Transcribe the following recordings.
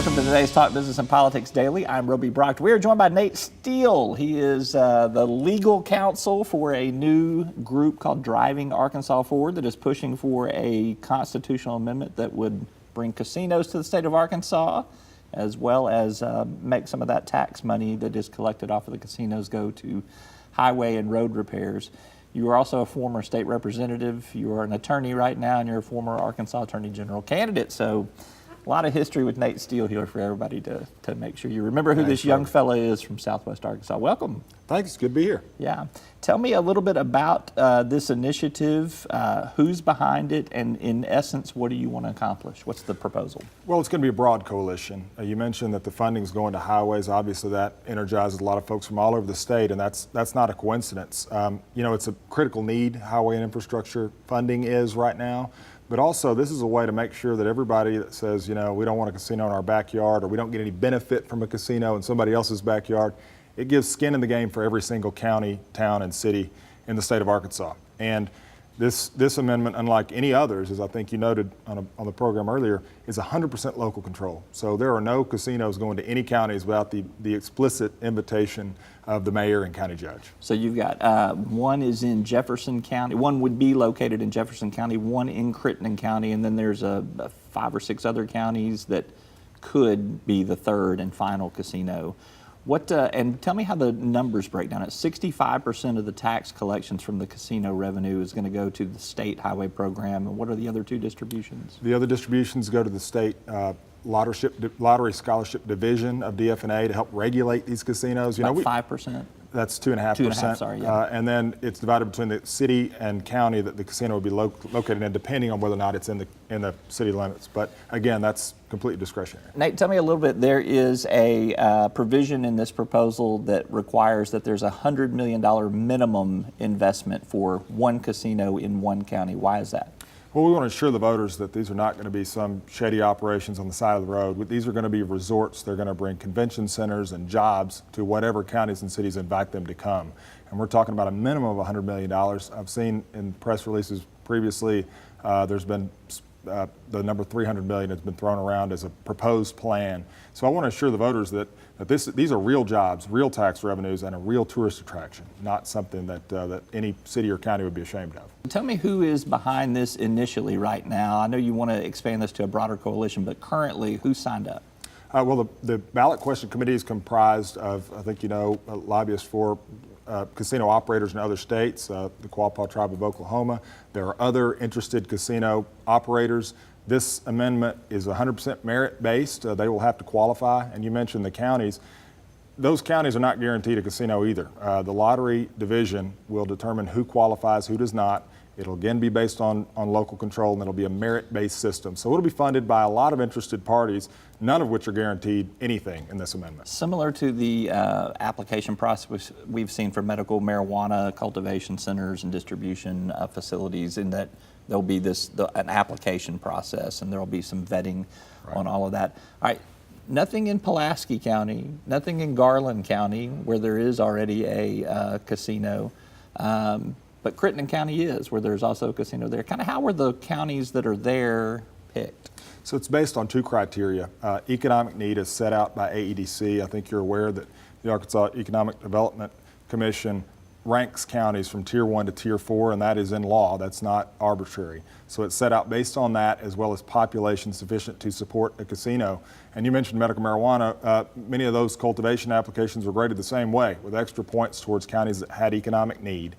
welcome to today's Talk Business and Politics Daily. I'm Roby Brock. We are joined by Nate Steele. He is the legal counsel for a new group called Driving Arkansas Forward that is pushing for a constitutional amendment that would bring casinos to the state of Arkansas, as well as make some of that tax money that is collected off of the casinos go to highway and road repairs. You are also a former state representative. You are an attorney right now, and you're a former Arkansas Attorney General candidate. So a lot of history with Nate Steele here for everybody to make sure you remember who this young fella is from Southwest Arkansas. Welcome. Thanks. Good to be here. Yeah. Tell me a little bit about this initiative, who's behind it, and in essence, what do you want to accomplish? What's the proposal? Well, it's going to be a broad coalition. You mentioned that the funding is going to highways. Obviously, that energizes a lot of folks from all over the state, and that's not a coincidence. You know, it's a critical need, highway and infrastructure funding is right now. But also, this is a way to make sure that everybody that says, you know, we don't want a casino in our backyard or we don't get any benefit from a casino in somebody else's backyard, it gives skin in the game for every single county, town, and city in the state of Arkansas. And this amendment, unlike any others, as I think you noted on the program earlier, is 100% local control. So there are no casinos going to any counties without the explicit invitation of the mayor and county judge. So you've got one is in Jefferson County, one would be located in Jefferson County, one in Crittenden County, and then there's 5 or 6 other counties that could be the third and final casino. And tell me how the numbers break down. At 65% of the tax collections from the casino revenue is going to go to the state highway program. And what are the other 2 distributions? The other distributions go to the state lottery scholarship division of DF&A to help regulate these casinos. You know, 5%. That's 2.5%. 2.5%, sorry, yeah. And then it's divided between the city and county that the casino would be located in, depending on whether or not it's in the city limits. But again, that's completely discretionary. Nate, tell me a little bit. There is a provision in this proposal that requires that there's a $100 million minimum investment for one casino in one county. Why is that? Well, we want to assure the voters that these are not going to be some shady operations on the side of the road. These are going to be resorts. They're going to bring convention centers and jobs to whatever counties and cities invite them to come. And we're talking about a minimum of $100 million. I've seen in press releases previously, there's been the number 300 million has been thrown around as a proposed plan. So I want to assure the voters that these are real jobs, real tax revenues, and a real tourist attraction, not something that any city or county would be ashamed of. Tell me who is behind this initially right now. I know you want to expand this to a broader coalition, but currently, who signed up? Well, the ballot question committee is comprised of, I think you know, lobbyists for casino operators in other states, the Quapaw Tribe of Oklahoma. There are other interested casino operators. This amendment is 100% merit-based. They will have to qualify. And you mentioned the counties. Those counties are not guaranteed a casino either. The lottery division will determine who qualifies, who does not. It'll again be based on local control, and it'll be a merit-based system. So it'll be funded by a lot of interested parties, none of which are guaranteed anything in this amendment. Similar to the application process we've seen for medical marijuana cultivation centers and distribution facilities, in that there'll be an application process, and there'll be some vetting on all of that. All right. Nothing in Pulaski County, nothing in Garland County, where there is already a casino. But Crittenden County is, where there's also a casino there. Kind of how were the counties that are there picked? So it's based on 2 criteria. Economic need is set out by AEDC. I think you're aware that the Arkansas Economic Development Commission ranks counties from Tier 1 to Tier 4, and that is in law. That's not arbitrary. So it's set out based on that, as well as population sufficient to support a casino. And you mentioned medical marijuana. Many of those cultivation applications were graded the same way, with extra points towards counties that had economic need.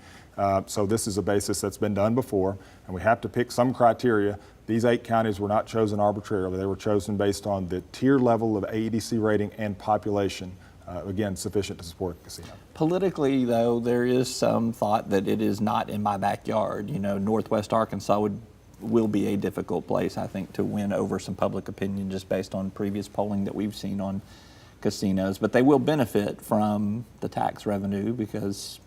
So this is a basis that's been done before, and we have to pick some criteria. These 8 counties were not chosen arbitrarily. They were chosen based on the tier level of AEDC rating and population, again, sufficient to support a casino. Politically, though, there is some thought that it is not in my backyard. You know, Northwest Arkansas will be a difficult place, I think, to win over some public opinion just based on previous polling that we've seen on casinos. But they will benefit from the tax revenue because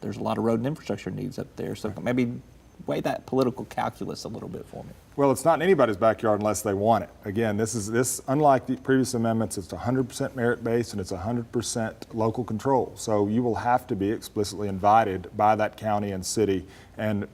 there's a lot of road and infrastructure needs up there. So maybe weigh that political calculus a little bit for me. Well, it's not in anybody's backyard unless they want it. Again, this unlike the previous amendments, it's 100% merit-based and it's 100% local control. So you will have to be explicitly invited by that county and city. And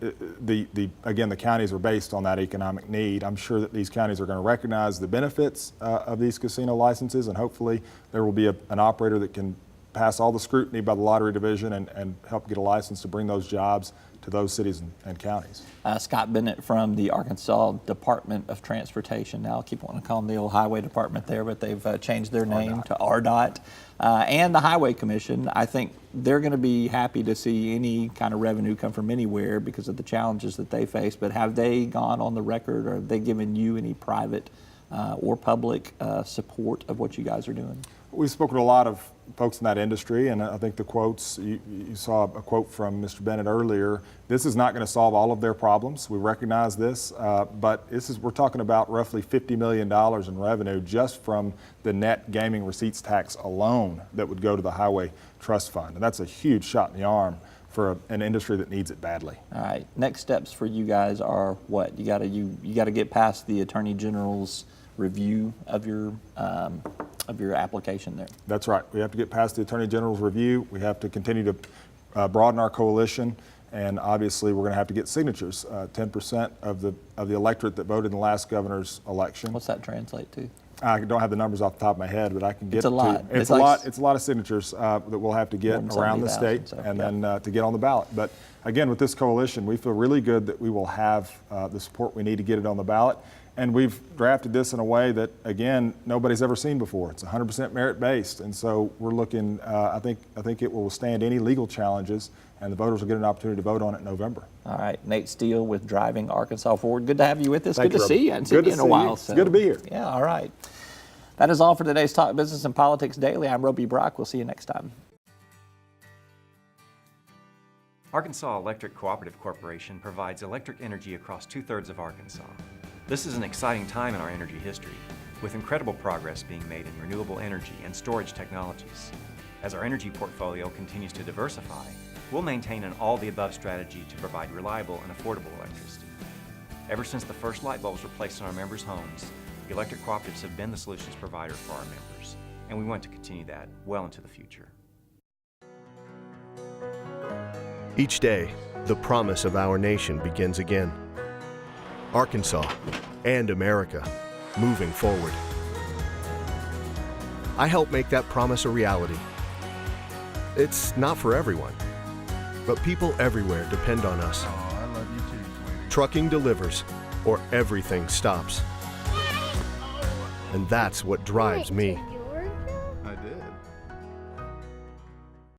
again, the counties are based on that economic need. I'm sure that these counties are going to recognize the benefits of these casino licenses, and hopefully there will be an operator that can pass all the scrutiny by the lottery division and help get a license to bring those jobs to those cities and counties. Scott Bennett from the Arkansas Department of Transportation. Now, I keep wanting to call them the old Highway Department there, but they've changed their name to RDOT. And the Highway Commission, I think they're going to be happy to see any kind of revenue come from anywhere because of the challenges that they face. But have they gone on the record, or have they given you any private or public support of what you guys are doing? We've spoken to a lot of folks in that industry, and I think the quotes, you saw a quote from Mr. Bennett earlier. This is not going to solve all of their problems. We recognize this, but we're talking about roughly $50 million in revenue just from the net gaming receipts tax alone that would go to the Highway Trust Fund. And that's a huge shot in the arm for an industry that needs it badly. All right, next steps for you guys are what? You got to get past the Attorney General's review of your application there. That's right. We have to get past the Attorney General's review. We have to continue to broaden our coalition, and obviously we're going to have to get signatures. 10% of the electorate that voted in the last governor's election. What's that translate to? I don't have the numbers off the top of my head, but I can get it's a lot. It's a lot. It's a lot of signatures that we'll have to get around the state, and then to get on the ballot. But again, with this coalition, we feel really good that we will have the support we need to get it on the ballot. And we've drafted this in a way that, again, nobody's ever seen before. It's 100% merit-based, and so we're looking. I think it will withstand any legal challenges, and the voters will get an opportunity to vote on it in November. All right, Nate Steele with Driving Arkansas Forward. Good to have you with us. Thank Good you, to see you. I haven't seen you in a while. So. It's good to be here. Yeah. All right. That is all for today's Talk Business and Politics Daily. I'm Roby Brock. We'll see you next time. Arkansas Electric Cooperative Corporation provides electric energy across 2/3 of Arkansas. This is an exciting time in our energy history, with incredible progress being made in renewable energy and storage technologies. As our energy portfolio continues to diversify, we'll maintain an all-the-above strategy to provide reliable and affordable electricity. Ever since the first light bulbs were placed in our members' homes, the electric cooperatives have been the solutions provider for our members, and we want to continue that well into the future. Each day, the promise of our nation begins again. Arkansas and America, moving forward. I help make that promise a reality. It's not for everyone, but people everywhere depend on us. Oh, I love you too, sweetie. Trucking delivers, or everything stops. And that's what drives me.